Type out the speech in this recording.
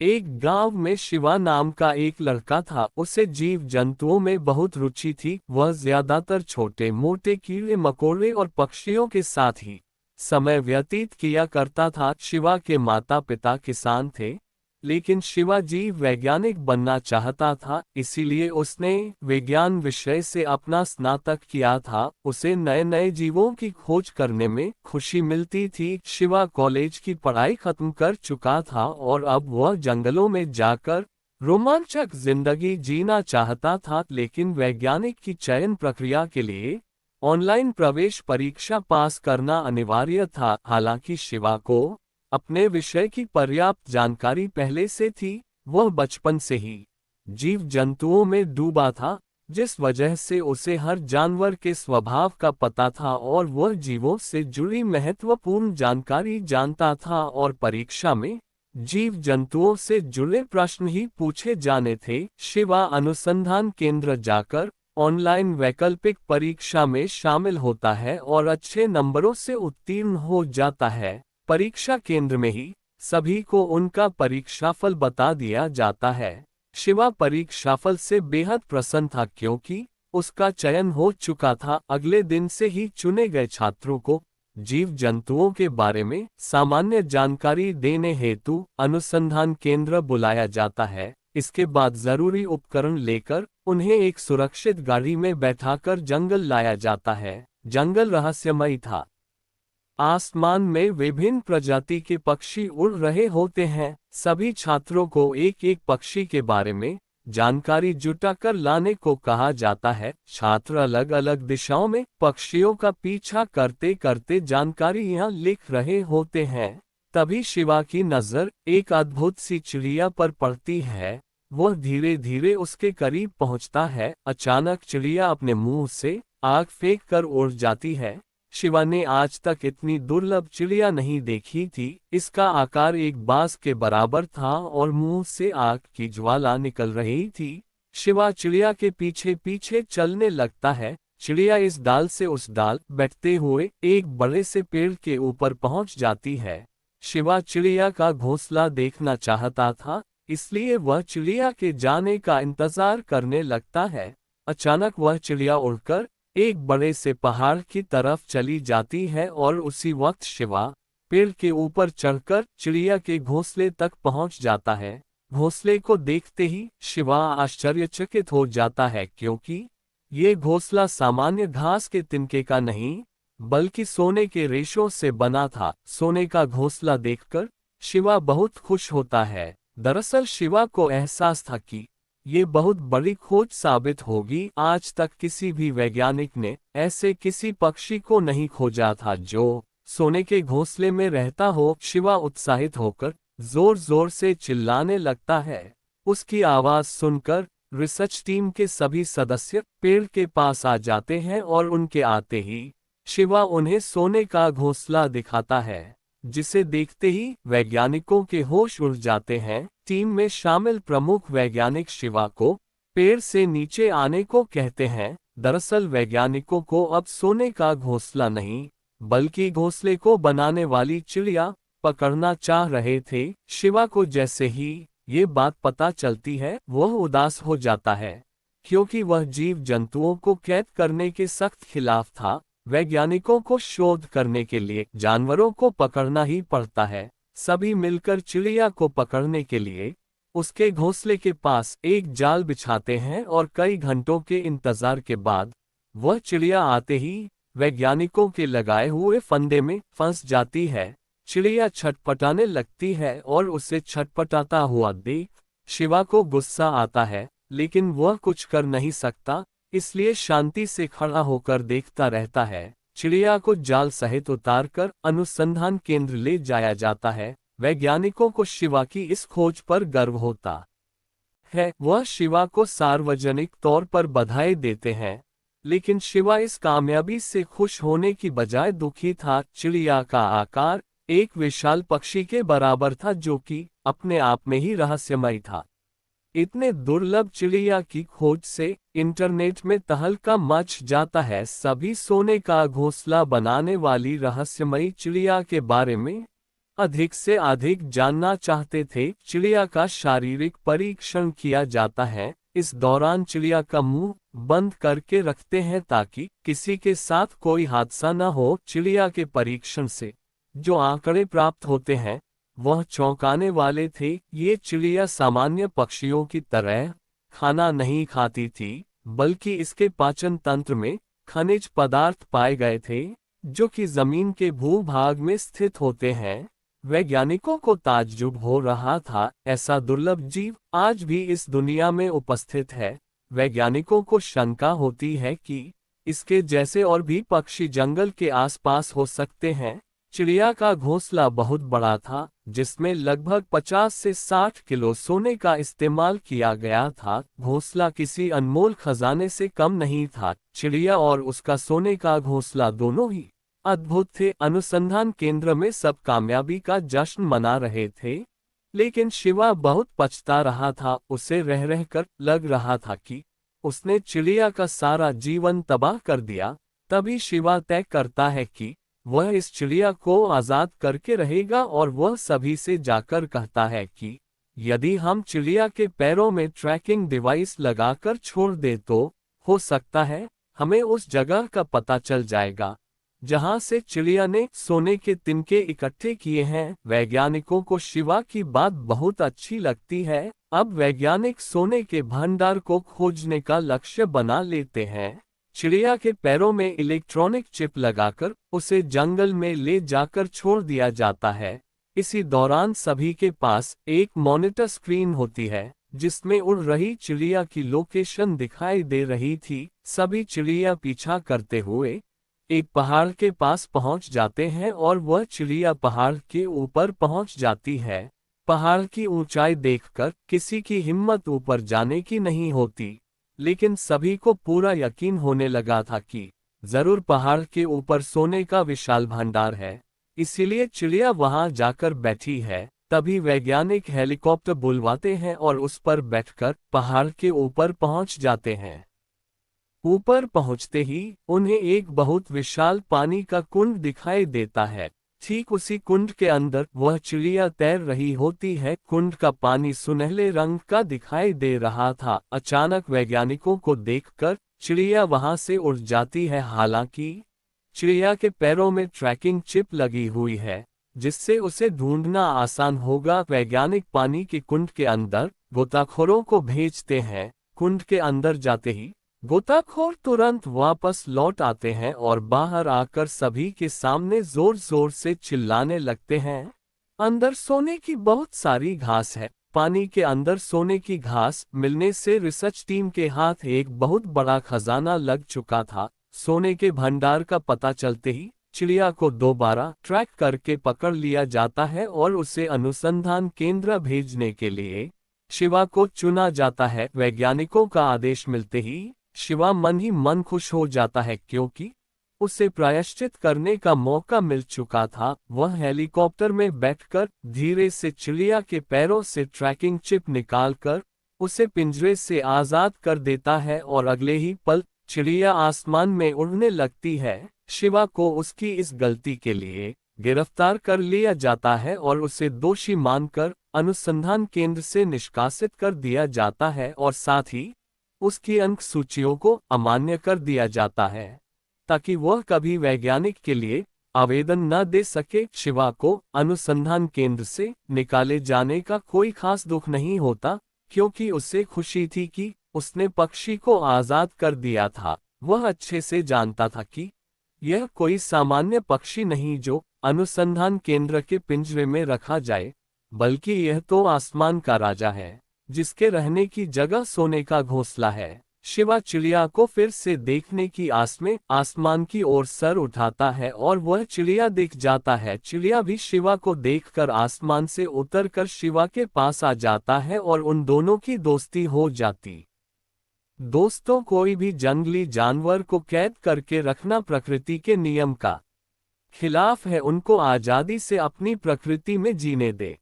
एक गांव में शिवा नाम का एक लड़का था। उसे जीव जंतुओं में बहुत रुचि थी। वह ज्यादातर छोटे मोटे कीड़े मकोड़े और पक्षियों के साथ ही समय व्यतीत किया करता था। शिवा के माता पिता किसान थे, लेकिन शिवा जीव वैज्ञानिक बनना चाहता था, इसीलिए उसने विज्ञान विषय से अपना स्नातक किया था। उसे नए नए जीवों की खोज करने में खुशी मिलती थी। शिवा कॉलेज की पढ़ाई खत्म कर चुका था और अब वह जंगलों में जाकर रोमांचक जिंदगी जीना चाहता था, लेकिन वैज्ञानिक की चयन प्रक्रिया के लिए ऑनलाइन प्रवेश परीक्षा पास करना अनिवार्य था। हालांकि शिवा को अपने विषय की पर्याप्त जानकारी पहले से थी। वह बचपन से ही जीव जंतुओं में डूबा था, जिस वजह से उसे हर जानवर के स्वभाव का पता था और वह जीवों से जुड़ी महत्वपूर्ण जानकारी जानता था। और परीक्षा में जीव जंतुओं से जुड़े प्रश्न ही पूछे जाने थे। शिवा अनुसंधान केंद्र जाकर ऑनलाइन वैकल्पिक परीक्षा में शामिल होता है और अच्छे नंबरों से उत्तीर्ण हो जाता है। परीक्षा केंद्र में ही सभी को उनका परीक्षाफल बता दिया जाता है। शिवा परीक्षाफल से बेहद प्रसन्न था, क्योंकि उसका चयन हो चुका था। अगले दिन से ही चुने गए छात्रों को जीव जंतुओं के बारे में सामान्य जानकारी देने हेतु अनुसंधान केंद्र बुलाया जाता है। इसके बाद जरूरी उपकरण लेकर उन्हें एक सुरक्षित गाड़ी में बैठाकर जंगल लाया जाता है। जंगल रहस्यमय था। आसमान में विभिन्न प्रजाति के पक्षी उड़ रहे होते हैं। सभी छात्रों को एक एक पक्षी के बारे में जानकारी जुटाकर लाने को कहा जाता है। छात्र अलग अलग दिशाओं में पक्षियों का पीछा करते करते जानकारी यहाँ लिख रहे होते हैं। तभी शिवा की नजर एक अद्भुत सी चिड़िया पर पड़ती है। वह धीरे धीरे उसके करीब पहुंचता है। अचानक चिड़िया अपने मुंह से आग फेंक कर उड़ जाती है। शिवा ने आज तक इतनी दुर्लभ चिड़िया नहीं देखी थी। इसका आकार एक बांस के बराबर था और मुंह से आग की ज्वाला निकल रही थी। शिवा चिड़िया के पीछे पीछे चलने लगता है। चिड़िया इस डाल से उस डाल बैठते हुए एक बड़े से पेड़ के ऊपर पहुंच जाती है। शिवा चिड़िया का घोंसला देखना चाहता था, इसलिए वह चिड़िया के जाने का इंतजार करने लगता है। अचानक वह चिड़िया उड़कर एक बड़े से पहाड़ की तरफ चली जाती है और उसी वक्त शिवा पेड़ के ऊपर चढ़कर चिड़िया के घोंसले तक पहुंच जाता है। घोंसले को देखते ही शिवा आश्चर्यचकित हो जाता है, क्योंकि ये घोंसला सामान्य घास के तिनके का नहीं, बल्कि सोने के रेशों से बना था। सोने का घोंसला देखकर शिवा बहुत खुश होता है। दरअसल शिवा को एहसास था कि ये बहुत बड़ी खोज साबित होगी। आज तक किसी भी वैज्ञानिक ने ऐसे किसी पक्षी को नहीं खोजा था जो सोने के घोंसले में रहता हो। शिवा उत्साहित होकर जोर जोर से चिल्लाने लगता है। उसकी आवाज सुनकर रिसर्च टीम के सभी सदस्य पेड़ के पास आ जाते हैं और उनके आते ही शिवा उन्हें सोने का घोंसला दिखाता है, जिसे देखते ही वैज्ञानिकों के होश उड़ जाते हैं। टीम में शामिल प्रमुख वैज्ञानिक शिवा को पेड़ से नीचे आने को कहते हैं। दरअसल वैज्ञानिकों को अब सोने का घोंसला नहीं, बल्कि घोंसले को बनाने वाली चिड़िया पकड़ना चाह रहे थे। शिवा को जैसे ही ये बात पता चलती है, वह उदास हो जाता है, क्योंकि वह जीव जंतुओं को कैद करने के सख्त खिलाफ था। वैज्ञानिकों को शोध करने के लिए जानवरों को पकड़ना ही पड़ता है। सभी मिलकर चिड़िया को पकड़ने के लिए उसके घोंसले के पास एक जाल बिछाते हैं और कई घंटों के इंतजार के बाद वह चिड़िया आते ही वैज्ञानिकों के लगाए हुए फंदे में फंस जाती है। चिड़िया छटपटाने लगती है और उसे छटपटाता हुआ देख शिवा को गुस्सा आता है, लेकिन वह कुछ कर नहीं सकता, इसलिए शांति से खड़ा होकर देखता रहता है। चिड़िया को जाल सहित उतारकर अनुसंधान केंद्र ले जाया जाता है। वैज्ञानिकों को शिवा की इस खोज पर गर्व होता है। वह शिवा को सार्वजनिक तौर पर बधाई देते हैं, लेकिन शिवा इस कामयाबी से खुश होने की बजाय दुखी था। चिड़िया का आकार एक विशाल पक्षी के बराबर था, जो कि अपने आप में ही रहस्यमय था। इतने दुर्लभ चिड़िया की खोज से इंटरनेट में तहलका मच जाता है। सभी सोने का घोंसला बनाने वाली रहस्यमयी चिड़िया के बारे में अधिक से अधिक जानना चाहते थे। चिड़िया का शारीरिक परीक्षण किया जाता है। इस दौरान चिड़िया का मुंह बंद करके रखते हैं ताकि किसी के साथ कोई हादसा न हो। चिड़िया के परीक्षण से जो आंकड़े प्राप्त होते हैं वह चौंकाने वाले थे। ये चिड़िया सामान्य पक्षियों की तरह खाना नहीं खाती थी, बल्कि इसके पाचन तंत्र में खनिज पदार्थ पाए गए थे जो कि जमीन के भूभाग में स्थित होते हैं। वैज्ञानिकों को ताज्जुब हो रहा था, ऐसा दुर्लभ जीव आज भी इस दुनिया में उपस्थित है। वैज्ञानिकों को शंका होती है कि इसके जैसे और भी पक्षी जंगल के आसपास हो सकते हैं। चिड़िया का घोंसला बहुत बड़ा था, जिसमें लगभग 50 से 60 किलो सोने का इस्तेमाल किया गया था। घोंसला किसी अनमोल खजाने से कम नहीं था। चिड़िया और उसका सोने का घोंसला दोनों ही अद्भुत थे। अनुसंधान केंद्र में सब कामयाबी का जश्न मना रहे थे, लेकिन शिवा बहुत पछता रहा था। उसे रह रहकर लग रहा था कि उसने चिड़िया का सारा जीवन तबाह कर दिया। तभी शिवा तय करता है कि वह इस चिड़िया को आजाद करके रहेगा और वह सभी से जाकर कहता है कि यदि हम चिड़िया के पैरों में ट्रैकिंग डिवाइस लगाकर छोड़ दे तो हो सकता है हमें उस जगह का पता चल जाएगा जहां से चिड़िया ने सोने के तिनके इकट्ठे किए हैं। वैज्ञानिकों को शिवा की बात बहुत अच्छी लगती है। अब वैज्ञानिक सोने के भंडार को खोजने का लक्ष्य बना लेते हैं। चिड़िया के पैरों में इलेक्ट्रॉनिक चिप लगाकर उसे जंगल में ले जाकर छोड़ दिया जाता है। इसी दौरान सभी के पास एक मॉनिटर स्क्रीन होती है जिसमें उड़ रही चिड़िया की लोकेशन दिखाई दे रही थी। सभी चिड़िया पीछा करते हुए एक पहाड़ के पास पहुंच जाते हैं और वह चिड़िया पहाड़ के ऊपर पहुंच जाती है। पहाड़ की ऊंचाई देखकर किसी की हिम्मत ऊपर जाने की नहीं होती, लेकिन सभी को पूरा यकीन होने लगा था कि जरूर पहाड़ के ऊपर सोने का विशाल भंडार है, इसीलिए चिड़िया वहां जाकर बैठी है। तभी वैज्ञानिक हेलीकॉप्टर बुलवाते हैं और उस पर बैठकर पहाड़ के ऊपर पहुंच जाते हैं। ऊपर पहुंचते ही उन्हें एक बहुत विशाल पानी का कुंड दिखाई देता है। ठीक उसी कुंड के अंदर वह चिड़िया तैर रही होती है। कुंड का पानी सुनहले रंग का दिखाई दे रहा था। अचानक वैज्ञानिकों को देखकर चिड़िया वहां से उड़ जाती है। हालांकि चिड़िया के पैरों में ट्रैकिंग चिप लगी हुई है, जिससे उसे ढूंढना आसान होगा। वैज्ञानिक पानी के कुंड के अंदर गोताखोरों को भेजते हैं। कुंड के अंदर जाते ही गोताखोर तुरंत वापस लौट आते हैं और बाहर आकर सभी के सामने जोर जोर से चिल्लाने लगते हैं, अंदर सोने की बहुत सारी घास है। पानी के अंदर सोने की घास मिलने से रिसर्च टीम के हाथ एक बहुत बड़ा खजाना लग चुका था। सोने के भंडार का पता चलते ही चिड़िया को दोबारा ट्रैक करके पकड़ लिया जाता है और उसे अनुसंधान केंद्र भेजने के लिए शिवा को चुना जाता है। वैज्ञानिकों का आदेश मिलते ही शिवा मन ही मन खुश हो जाता है, क्योंकि उसे प्रायश्चित करने का मौका मिल चुका था। वह हेलीकॉप्टर में बैठकर धीरे से चिड़िया के पैरों से ट्रैकिंग चिप निकालकर उसे पिंजरे से आजाद कर देता है और अगले ही पल चिड़िया आसमान में उड़ने लगती है। शिवा को उसकी इस गलती के लिए गिरफ्तार कर लिया जाता है और उसे दोषी मानकर अनुसंधान केंद्र से निष्कासित कर दिया जाता है और साथ ही उसकी अंक सूचियों को अमान्य कर दिया जाता है ताकि वह कभी वैज्ञानिक के लिए आवेदन न दे सके। शिवा को अनुसंधान केंद्र से निकाले जाने का कोई खास दुख नहीं होता, क्योंकि उसे खुशी थी कि उसने पक्षी को आजाद कर दिया था। वह अच्छे से जानता था कि यह कोई सामान्य पक्षी नहीं जो अनुसंधान केंद्र के पिंजरे में रखा जाए, बल्कि यह तो आसमान का राजा है जिसके रहने की जगह सोने का घोंसला है। शिवा चिड़िया को फिर से देखने की आस में आसमान की ओर सर उठाता है और वह चिड़िया दिख जाता है। चिड़िया भी शिवा को देखकर आसमान से उतरकर शिवा के पास आ जाता है और उन दोनों की दोस्ती हो जाती। दोस्तों, कोई भी जंगली जानवर को कैद करके रखना प्रकृति के नियम का खिलाफ है। उनको आजादी से अपनी प्रकृति में जीने दे।